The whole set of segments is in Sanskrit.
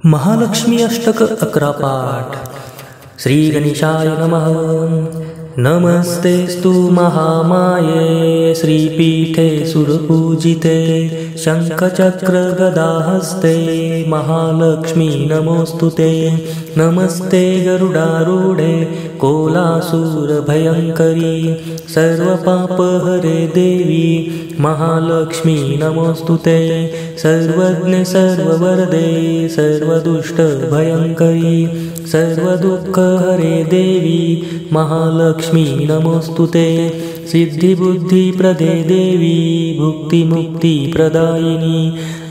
महालक्ष्मी अष्टक 11 पाठ। श्री गणेशाय नमः। नमस्तेस्तु महामाये श्रीपीठे सुरपूजिते शंखचक्र गदाहस्ते महालक्ष्मी नमोस्तुते। नमस्ते गरुडारूढे कोलासुरभयंकरी सर्वपापहरे देवी महालक्ष्मी नमोस्तुते। सर्वज्ञ सर्ववरदे सर्वदुष्टभयंकरी सर्वदुःखहरे देवी महालक्ष्मी नमोस्तुते। सिद्धिबुद्धिप्रदे देवी भुक्तिमुक्तिप्रदायिनी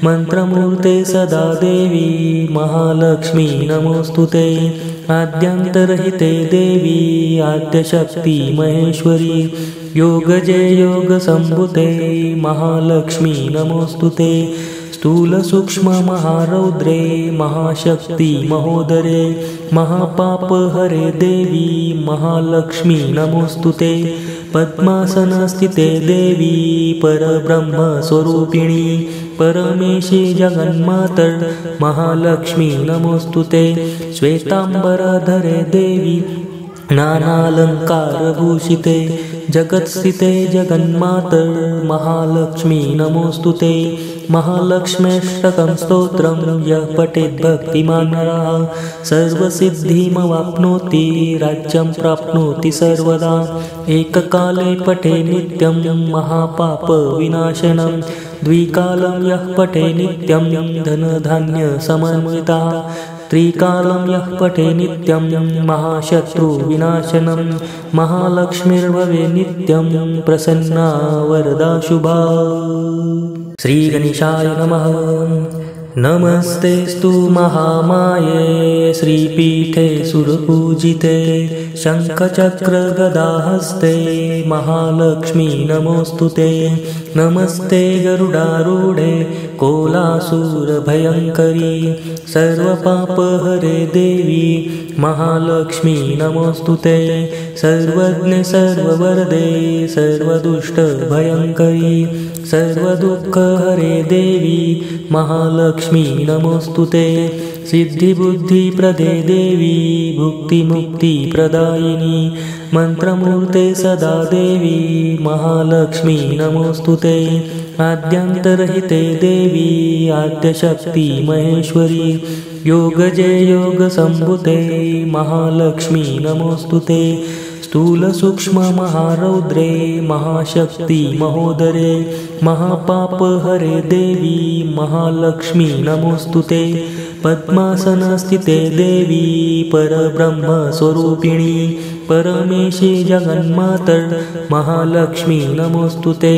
मंत्रमूर्ते सदा देवी महालक्ष्मी नमोस्तुते। आद्यन्तरहिते देवी आद्यशक्ति महेश्वरी योगजे योगसंभुते महालक्ष्मी नमोस्तुते। स्थूल सूक्ष्म महारौद्रे महाशक्ति महोदरे महापापहरे देवी महालक्ष्मी नमोस्तुते। पद्मासनस्थिते देवी परब्रह्म स्वरूपिणी परमेशी जगन्मातर महालक्ष्मी नमोस्तुते। श्वेतांबरधरे देवी नानालंकारभूषिते जगत्स्थिते जगन्मातर महालक्ष्मी नमोस्तुते। महालक्ष्म्यष्टकं स्तोत्रं यः पठेत् भक्तिमान् नरः सर्वसिद्धिमवाप्नोति राज्यं प्राप्नोति सर्वदा। एककाले पठे नित्यं महापापविनाशनं द्विकालं यः पठे नित्यं धनधान्यसमन्वितः त्रिकालं यः पठे नित्यं महाशत्रुविनाशनं महालक्ष्मीर्भवे नित्यं प्रसन्ना वरदा शुभा। श्री गणेशाय नमः। नमस्तेस्तु महामाये श्रीपीठे सुरपूजिते शंखचक्र गदाहस्ते महालक्ष्मी नमोस्तुते। नमस्ते गरुडारूढे कोलासुरभयंकरी सर्वपापहरे देवी महालक्ष्मी नमोस्तुते। सर्वज्ञ सर्ववरदे सर्वदुष्टभयंकरी सर्वदुःखहरे देवी महालक्ष्मी नमोस्तुते। सिद्धिबुद्धिप्रदे देवी भुक्तिमुक्तिप्रदायिनी मंत्रमूर्ते सदा देवी महालक्ष्मी नमोस्तुते। आद्यन्तरहिते देवी आद्यशक्ति महेश्वरी योगजे योगसंभुते महालक्ष्मी नमोस्तुते। स्थूल सूक्ष्म महारौद्रे महाशक्ति महोदरे महापापहरे देवी महालक्ष्मी नमोस्तुते। पद्मासनस्थिते देवी परब्रह्म स्वरूपिणी परमेशी जगन्मातर महालक्ष्मी नमोस्तुते।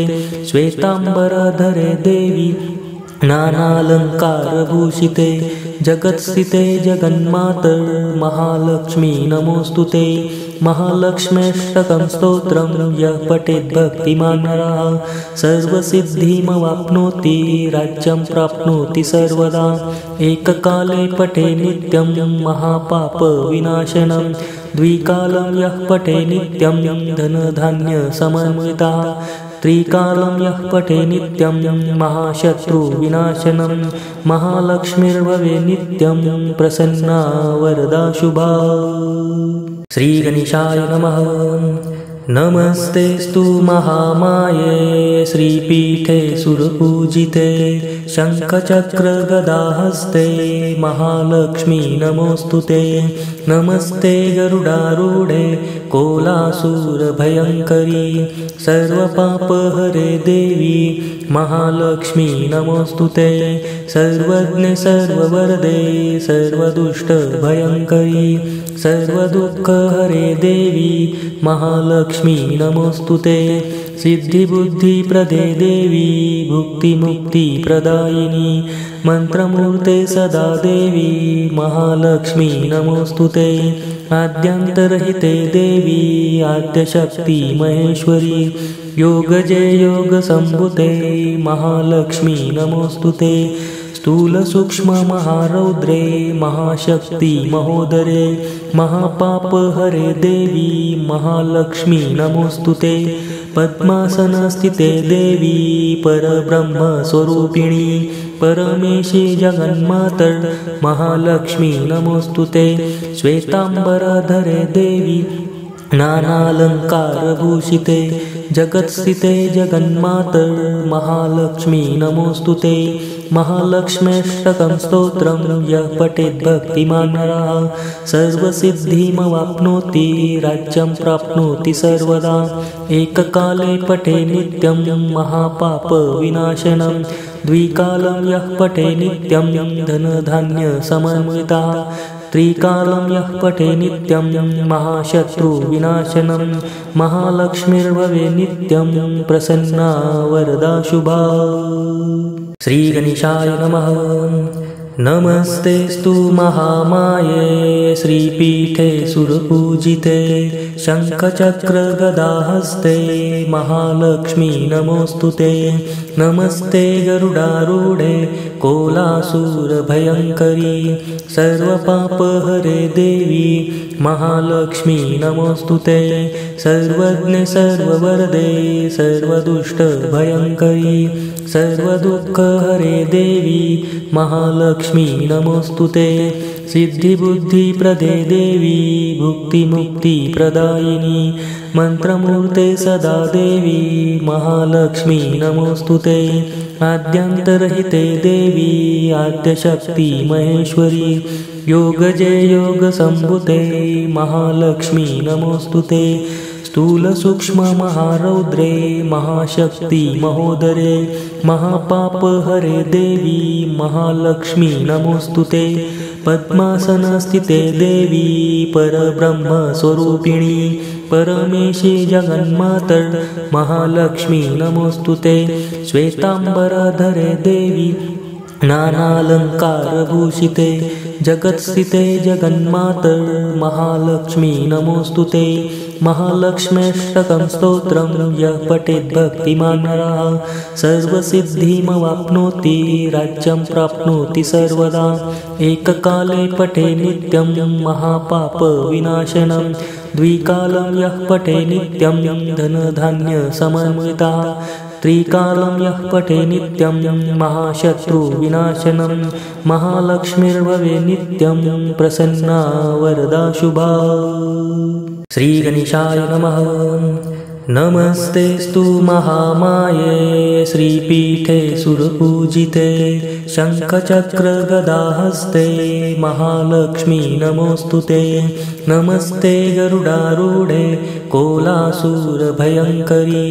श्वेतांबरधरे देवी नानालंकारभूषिते जगत्स्थिते जगन्मातर महालक्ष्मी नमोस्तुते। महालक्ष्म्यष्टकं स्तोत्रं यः पठेत् भक्तिमान् नरः सर्वसिद्धिमवाप्नोति राज्यं प्राप्नोति सर्वदा। एककाले पठे नित्यं महापापविनाशनं द्विकालं यः पठे नित्यं धनधान्यसमन्वितः त्रिकालं यः पठे नित्यं महाशत्रुविनाशनं महालक्ष्मीर्भवे नित्यं प्रसन्ना वरदा शुभा। श्री गणेशाय नमः। नमस्तेस्तु महामाये श्रीपीठे सुरपूजिते शंखचक्र गदाहस्ते महालक्ष्मी नमोस्तुते। नमस्ते गरुडारूढे कोलासुरभयंकरी सर्वपापहरे देवी महालक्ष्मी नमोस्तुते। सर्वज्ञ सर्ववरदे सर्वदुष्टभयंकरी सर्वदुःखहरे देवी महालक्ष्मी नमोस्तुते। सिद्धिबुद्धिप्रदे देवी भुक्तिमुक्तिप्रदायिनी मंत्रमूर्ते सदा देवी महालक्ष्मी नमोस्तुते। आद्यन्तरहिते देवी आद्यशक्ति महेश्वरी योगजे योगसंभुते महालक्ष्मी नमोस्तुते। स्थूल सूक्ष्म महारौद्रे महाशक्ति महोदरे महापापहरे देवी महालक्ष्मी नमोस्तुते। पद्मासनस्थिते देवी परब्रह्म स्वरूपिणी परमेशे जगन्मातर् महालक्ष्मी नमोऽस्तुते श्वेताम्बरधरे देवी नानालङ्कारभूषिते जगत्स्थिते जगन्मातर् महालक्ष्मी नमोऽस्तुते महालक्ष्म्यष्टकं स्तोत्रं यः पठेत् भक्तिमान् नरः सर्वसिद्धिमवाप्नोति राज्यं प्राप्नोति सर्वदा एककाले पठे नित्यं महापापविनाशनं द्विकालं यः पठे नित्यं धनधान्यसमन्वितः त्रिकालं यः पठे नित्यं महाशत्रुविनाशनं महालक्ष्मीर्भवे नित्यं प्रसन्ना वरदा शुभा। श्रीगणेशाय नमः। नमस्तेस्तु महामाये श्रीपीठे सुरपूजिते शङ्खचक्रगदाहस्ते महालक्ष्मी नमोऽस्तुते नमस्ते गरुडारूढे कोलासुरभयङ्करी सर्वपापहरे देवी महालक्ष्मी नमोऽस्तुते सर्वज्ञे सर्ववरदे सर्वदुष्टभयङ्करी सर्वदुःखहरे देवी महालक्ष्मी नमोऽस्तुते सिद्धिबुद्धिप्रदे देवी भुक्तिमुक्तिप्रदायिनी मन्त्रमूर्ते सदा देवी महालक्ष्मी नमोऽस्तुते आद्यन्तरहिते देवी आद्यशक्ति महेश्वरी योगजय योगसम्भुते महालक्ष्मी नमोऽस्तुते स्थूलसूक्ष्ममहारौद्रे महाशक्ति महोदरे महापापहरे देवी महालक्ष्मी नमोऽस्तुते पद्मासनस्थिते देवी परब्रह्मस्वरूपिणी परमेशे जगन्मातर् महालक्ष्मी नमोऽस्तुते श्वेताम्बरधरे देवी नानालङ्कारभूषिते जगत्स्थिते जगन्मातर् महालक्ष्मी नमोऽस्तुते महालक्ष्म्यष्टकं स्तोत्रं यः पठेत् भक्तिमान् नरः सर्वसिद्धिमवाप्नोति राज्यं प्राप्नोति सर्वदा एककाले पठे नित्यं महापापविनाशनं द्विकालं यः पठे नित्यं धनधान्यसमन्वितः त्रिकालं यः पठे नित्यं महाशत्रुविनाशनं महालक्ष्मीर्भवे नित्यं प्रसन्ना वरदा शुभा। श्रीगणेशाय नमः। नमस्तेस्तु महामाये श्रीपीठे सुरपूजिते शङ्खचक्रगदाहस्ते महालक्ष्मी नमोऽस्तुते नमस्ते गरुडारूढे कोलासुरभयङ्करी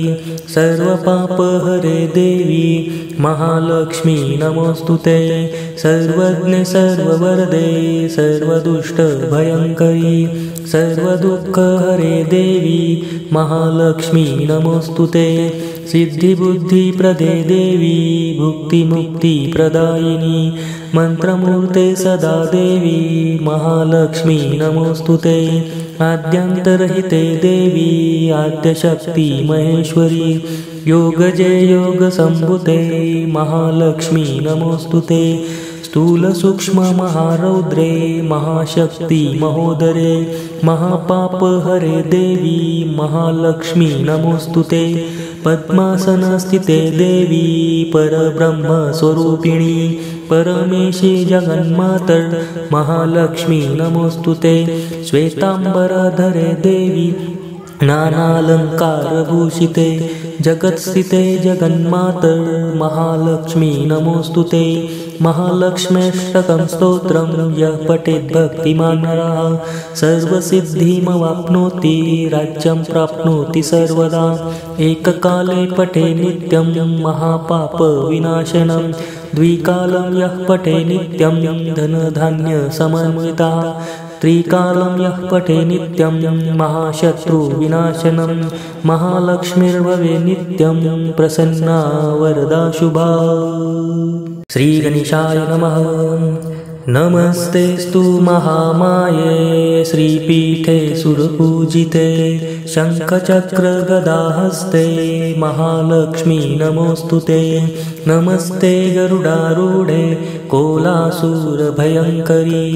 सर्वपापहरे देवी महालक्ष्मी नमोऽस्तुते सर्वज्ञे सर्ववरदे सर्वदुष्टभयङ्करी सर्वदुःखहरे देवी महालक्ष्मी नमोऽस्तुते सिद्धिबुद्धिप्रदे देवी भुक्तिमुक्तिप्रदायिनी मन्त्रमूर्ते सदा देवी महालक्ष्मी नमोऽस्तुते आद्यन्तरहिते देवी आद्यशक्ति महेश्वरी योगजय योगसम्भुते महालक्ष्मी नमोऽस्तुते स्थूलसूक्ष्ममहारौद्रे महाशक्ति महोदरे महापापहरे देवी महालक्ष्मी नमोऽस्तुते पद्मासनस्थिते देवी परब्रह्मस्वरूपिणी परमेशे जगन्मातर् महालक्ष्मी नमोऽस्तुते श्वेताम्बरधरे देवी नानालङ्कारभूषिते जगत्स्थिते जगन्मातर् महालक्ष्मी नमोऽस्तुते महालक्ष्म्यष्टकं स्तोत्रं यः पठेत् भक्तिमान् नरः सर्वसिद्धिमवाप्नोति राज्यं प्राप्नोति सर्वदा एककाले पठे नित्यं महापापविनाशनं द्विकालं यः पठे नित्यं धनधान्यसमन्वितः त्रिकालं यः पठे नित्यं महाशत्रुविनाशनं महालक्ष्मीर्भवे नित्यं प्रसन्ना वरदा शुभा। श्रीगणेशाय नमः। नमस्तेस्तु महामाये श्रीपीठे सुरपूजिते शङ्खचक्रगदाहस्ते महालक्ष्मी नमोऽस्तुते नमस्ते गरुडारूढे कोलासुरभयङ्करी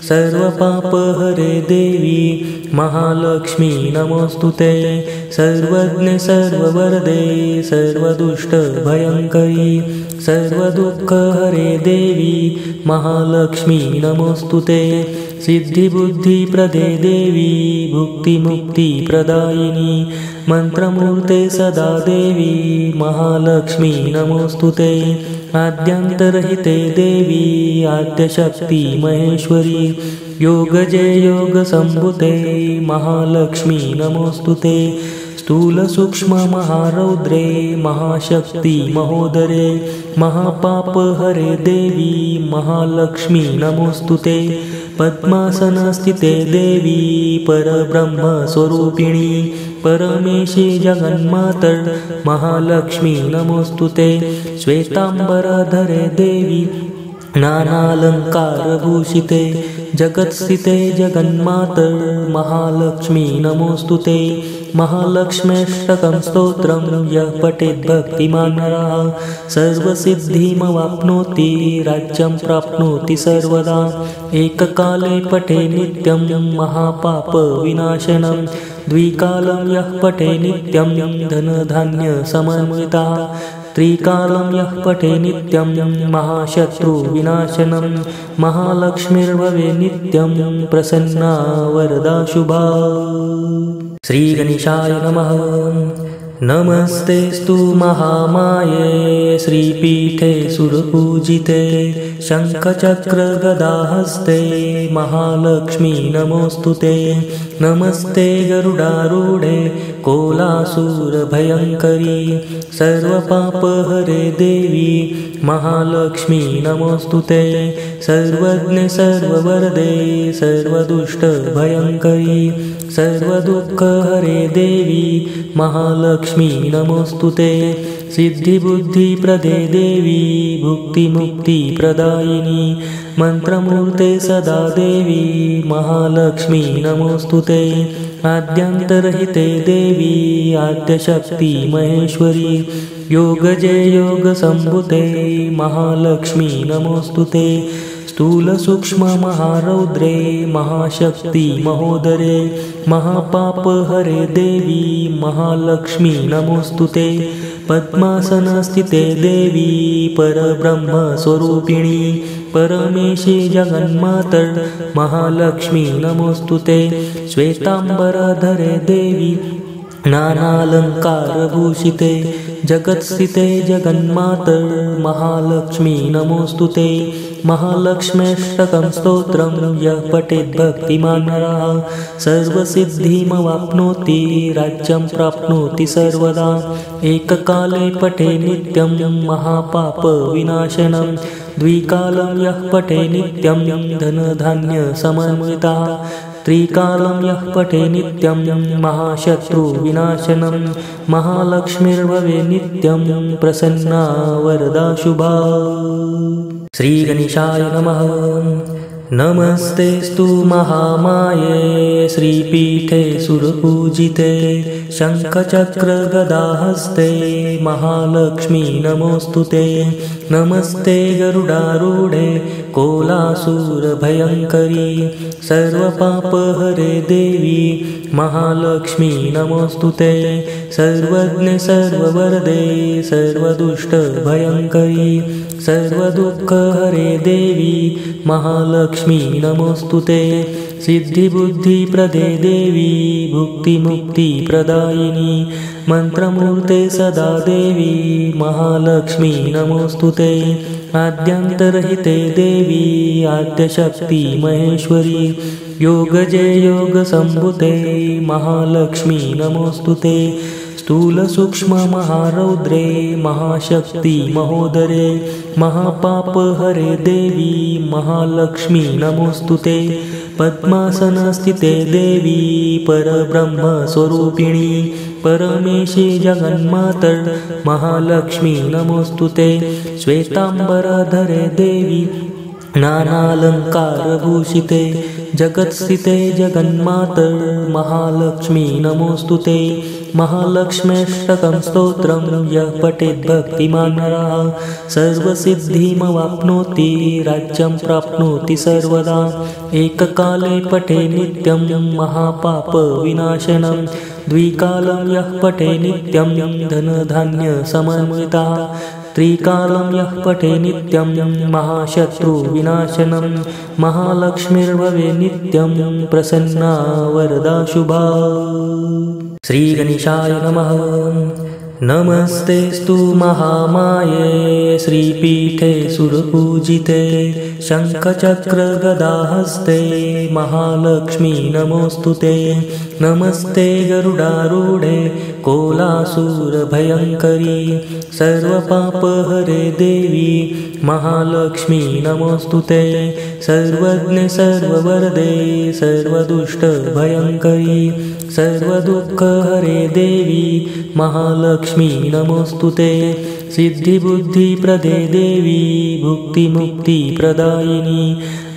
सर्वपापहरे देवी महालक्ष्मी नमोऽस्तुते सर्वज्ञ सर्ववरदे सर्वदुष्टभयङ्करी सर्वदुःखहरे देवी महालक्ष्मी नमोऽस्तुते सिद्धिबुद्धिप्रदे देवी भुक्तिमुक्तिप्रदायिनी मन्त्रमूर्ते सदा देवी महालक्ष्मी नमोऽस्तुते आद्यन्तरहिते देवी आद्यशक्ति महेश्वरी योगजे योगसम्भुते महालक्ष्मी नमोऽस्तुते स्थूलसूक्ष्ममहारौद्रे महाशक्ति महोदरे महापापहरे देवी महालक्ष्मी नमोऽस्तुते पद्मासनस्थिते देवी परब्रह्मस्वरूपिणी परमेशी जगन्मातर् महालक्ष्मी नमोऽस्तुते श्वेताम्बरधरे देवी नानालङ्कारभूषिते जगत्स्थिते जगन्मातर् महालक्ष्मी नमोऽस्तुते महालक्ष्म्यष्टकं स्तोत्रं यः पठेत् भक्तिमान् नरः सर्वसिद्धिमवाप्नोति राज्यं प्राप्नोति सर्वदा एककाले पठे नित्यं महापापविनाशनं द्विकालं यः पठे नित्यं धनधान्यसमन्वितः त्रिकालं यः पठे नित्यं महाशत्रुविनाशनं महालक्ष्मीर्भवे नित्यं प्रसन्ना वरदा शुभा। श्रीगणेशाय नमः। नमस्तेस्तु महामाये श्रीपीठे सुरपूजिते शङ्खचक्रगदाहस्ते महालक्ष्मी नमोऽस्तुते नमस्ते गरुडारूढे कोलासुरभयङ्करी सर्वपापहरे देवी महालक्ष्मी नमोऽस्तुते सर्वज्ञ सर्ववरदे सर्वदुष्टभयङ्करी सर्वदुःखहरे देवी महालक्ष्मी नमोऽस्तुते सिद्धिबुद्धिप्रदे देवी भुक्तिमुक्तिप्रदायिनी मन्त्रमूर्ते सदा देवी महालक्ष्मी नमोऽस्तुते आद्यन्तरहिते देवी आद्यशक्ति महेश्वरी योगजे योगसम्भुते महालक्ष्मी नमोऽस्तुते स्थूलसूक्ष्ममहारौद्रे महाशक्ति महोदरे महापापहरे देवी महालक्ष्मी नमोऽस्तुते पद्मासनस्थिते देवी परब्रह्मस्वरूपिणी परमेशी जगन्मातर् महालक्ष्मी नमोऽस्तुते श्वेताम्बरधरे देवी नानालङ्कारभूषिते जगत्स्थिते जगन्मातर् महालक्ष्मी नमोऽस्तुते महालक्ष्म्यष्टकं स्तोत्रं यः पठेत् भक्तिमान् नरः सर्वसिद्धिमवाप्नोति राज्यं प्राप्नोति सर्वदा एककाले पठे नित्यं महापापविनाशनं द्विकालं यः पठे नित्यं धनधान्यसमन्वितः त्रिकालं यः पठे नित्यं महाशत्रुविनाशनं महालक्ष्मीर्भवे नित्यं प्रसन्ना वरदा शुभा। श्रीगणेशाय नमः। नमस्तेस्तु महामाये श्रीपीठे सुरपूजिते शङ्खचक्रगदाहस्ते महालक्ष्मी नमोऽस्तुते नमस्ते गरुडारूढे कोलासुरभयङ्करी सर्वपापहरे देवी महालक्ष्मी नमोऽस्तुते सर्वज्ञ सर्ववरदे सर्वदुष्टभयङ्करी सर्वदुःखहरे देवी महालक्ष्मी नमोऽस्तुते सिद्धिबुद्धिप्रदे देवी भुक्तिमुक्तिप्रदायिनी मन्त्रमूर्ते सदा देवी महालक्ष्मी नमोऽस्तुते आद्यन्तरहिते देवी आद्यशक्ति महेश्वरी योगजे योगसम्भुते महालक्ष्मी नमोऽस्तुते स्थूलसूक्ष्ममहारौद्रे महाशक्ति महोदरे महापापहरे देवी महालक्ष्मी नमोऽस्तुते पद्मासनस्थिते देवी परब्रह्मस्वरूपिणी परमेशी जगन्मातर् महालक्ष्मी नमोऽस्तुते श्वेताम्बरधरे देवी नानालङ्कारभूषिते जगत्स्थिते जगन्मातर् महालक्ष्मी नमोऽस्तुते महालक्ष्म्यष्टकं स्तोत्रं यः पठेत् भक्तिमान् नरः सर्वसिद्धिमवाप्नोति राज्यं प्राप्नोति सर्वदा एककाले पठे नित्यं महापापविनाशनं द्विकालं यः पठे नित्यं धनधान्यसमन्वितः त्रिकालं यः पठे नित्यं महाशत्रुविनाशनं महालक्ष्मीर्भवे नित्यं प्रसन्ना वरदा शुभा। श्रीगणेशाय नमः। नमस्तेस्तु महामाये श्रीपीठे सुरपूजिते शङ्खचक्रगदाहस्ते महालक्ष्मी नमोऽस्तुते। नमस्ते गरुडारूढे कोलासुरभयङ्करी सर्वपापहरे देवी महालक्ष्मी नमोऽस्तुते। सर्वज्ञे सर्ववरदे सर्वदुष्टभयङ्करी सर्वदुःखहरे देवी महालक्ष्मी नमोऽस्तुते। सिद्धिबुद्धिप्रदे देवी भुक्तिमुक्तिप्रदायिनी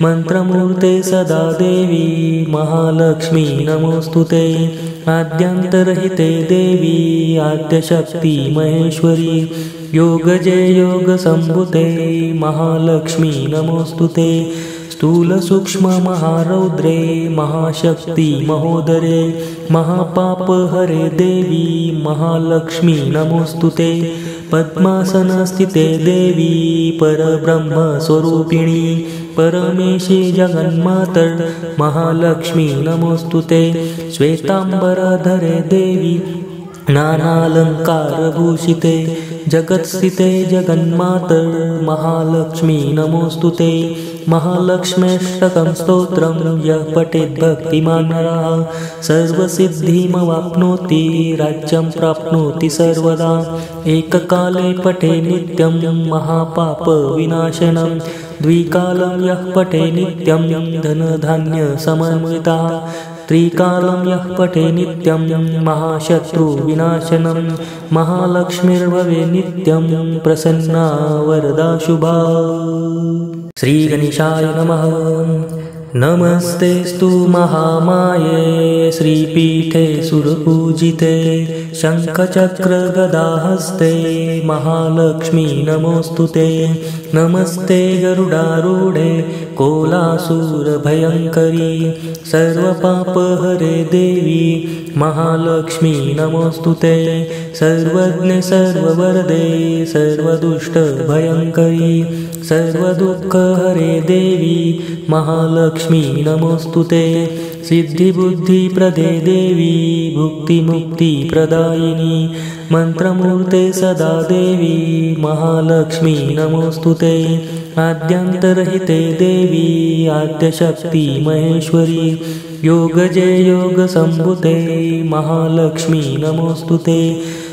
मन्त्रमूर्ते सदा देवी महालक्ष्मी नमोऽस्तुते। आद्यन्तरहिते देवी आद्यशक्ति महेश्वरी योगजय योगसम्भुते महालक्ष्मी नमोऽस्तुते। स्थूलसूक्ष्ममहारौद्रे महाशक्ति महोदरे महापापहरे देवी महालक्ष्मी नमोऽस्तुते। पद्मासनस्थिते देवी परब्रह्मस्वरूपिणी परमेशी जगन्मातर् महालक्ष्मी नमोऽस्तुते। श्वेताम्बरधरे देवी नानालङ्कारभूषिते जगत्स्थिते जगन्मातर् महालक्ष्मी नमोऽस्तुते। महालक्ष्म्यष्टकं स्तोत्रं यः पठेत् भक्तिमान् नरः सर्वसिद्धिमवाप्नोति राज्यं प्राप्नोति सर्वदा। एककाले पठे नित्यं महापापविनाशनं द्विकालं यः पठे नित्यं धनधान्यसमन्वितः त्रिकालं यः पठे नित्यं महाशत्रुविनाशनं महालक्ष्मीर्भवे नित्यं प्रसन्ना वरदा शुभा। श्रीगणेशाय नमः। नमस्तेस्तु महामाये श्रीपीठे सुरपूजिते शङ्खचक्रगदाहस्ते महालक्ष्मी नमोऽस्तुते। नमस्ते गरुडारूढे कोलासुरभयङ्करी सर्वपापहरे देवी महालक्ष्मी नमोऽस्तुते। सर्वज्ञे सर्ववरदे सर्वदुष्टभयङ्करी सर्वदुःखहरे देवी महालक्ष्मी नमोऽस्तुते। सिद्धिबुद्धिप्रदे देवी भुक्तिमुक्तिप्रदायिनी मन्त्रमूर्ते सदा देवी महालक्ष्मी नमोऽस्तुते। आद्यन्तरहिते देवी आद्यशक्ति महेश्वरी योगजय योगसम्भुते महालक्ष्मी नमोऽस्तुते।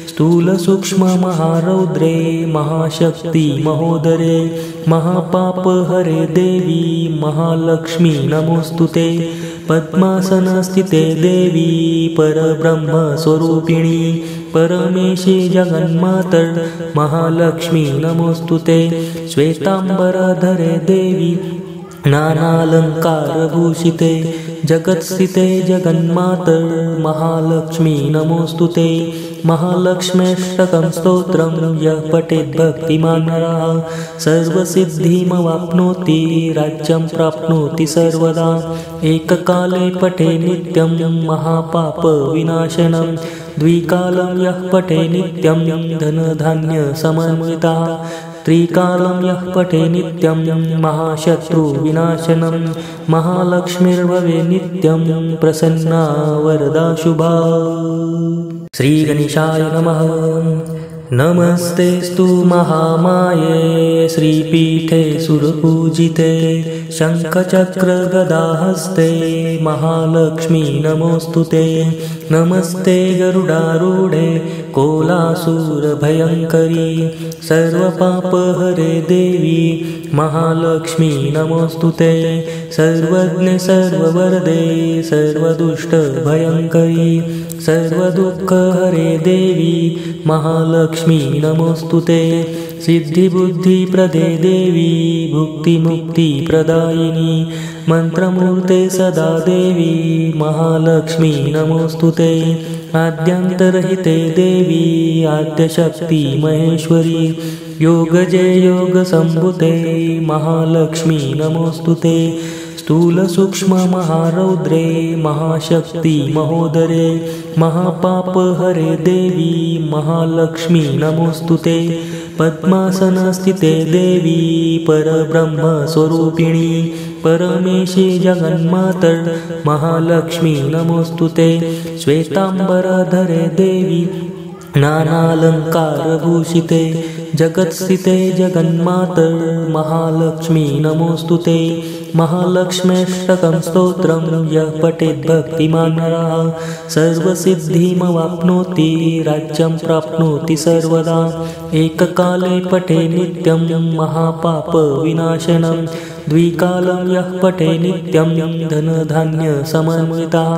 स्थूलसूक्ष्ममहारौद्रे महाशक्ति महोदरे महापापहरे देवी महालक्ष्मी नमोऽस्तुते। पद्मासनस्थिते देवी परब्रह्मस्वरूपिणी परमेशी जगन्मातर् महालक्ष्मी नमोऽस्तुते। श्वेताम्बरधरे देवी नानालङ्कारभूषिते जगत्स्थिते जगन्मातर् महालक्ष्मी नमोऽस्तुते। महालक्ष्म्यष्टकं स्तोत्रं यः पठेत् भक्तिमान् नरः सर्वसिद्धिमवाप्नोति राज्यं प्राप्नोति सर्वदा। एककाले पठे नित्यं महापापविनाशनं द्विकालं यः पठे नित्यं धनधान्यसमन्वितः त्रिकालं यः पठे नित्यं महाशत्रुविनाशनं महालक्ष्मीर्भवे नित्यं प्रसन्ना वरदा शुभा। श्रीगणेशाय नमः। नमस्तेस्तु महामाये श्रीपीठे सुरपूजिते शङ्खचक्रगदाहस्ते महालक्ष्मी नमोऽस्तुते। नमस्ते गरुडारूढे कोलासुरभयङ्करी सर्वपापहरे देवी महालक्ष्मी नमोऽस्तुते। सर्वज्ञे सर्ववरदे सर्वदुष्टभयङ्करी सर्वदुःखहरे देवी महालक्ष्मी नमोऽस्तुते। सिद्धिबुद्धिप्रदे देवी भुक्तिमुक्तिप्रदायिनी मन्त्रमूर्ते सदा देवी महालक्ष्मी नमोऽस्तुते। आद्यन्तरहिते देवी आद्यशक्ति महेश्वरी योगजय योगसम्भुते महालक्ष्मी नमोऽस्तुते। स्थूलसूक्ष्ममहारौद्रे महाशक्ति महोदरे महापापहरे देवी महालक्ष्मी नमोस्तुते पद्मासनस्थिते देवी परब्रह्मस्वरूपिणी परमेशे जगन्मातर् महालक्ष्मी नमोस्तुते श्वेताम्बरधरे देवी नानालङ्कारभूषिते जगत्स्थिते जगन्मातर् महालक्ष्मी नमोस्तुते महालक्ष्म्यष्टकं स्तोत्रं यः पठेत् भक्तिमान् नरः सर्वसिद्धिमवाप्नोति राज्यं प्राप्नोति सर्वदा एककाले पठे नित्यं महापापविनाशनं द्विकालं यः पठे नित्यं धनधान्यसमन्वितः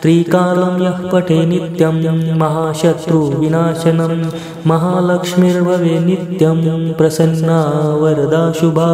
त्रिकालं यः पठे नित्यं महाशत्रुविनाशनं महालक्ष्मीर्भवे नित्यं प्रसन्ना वरदा शुभा।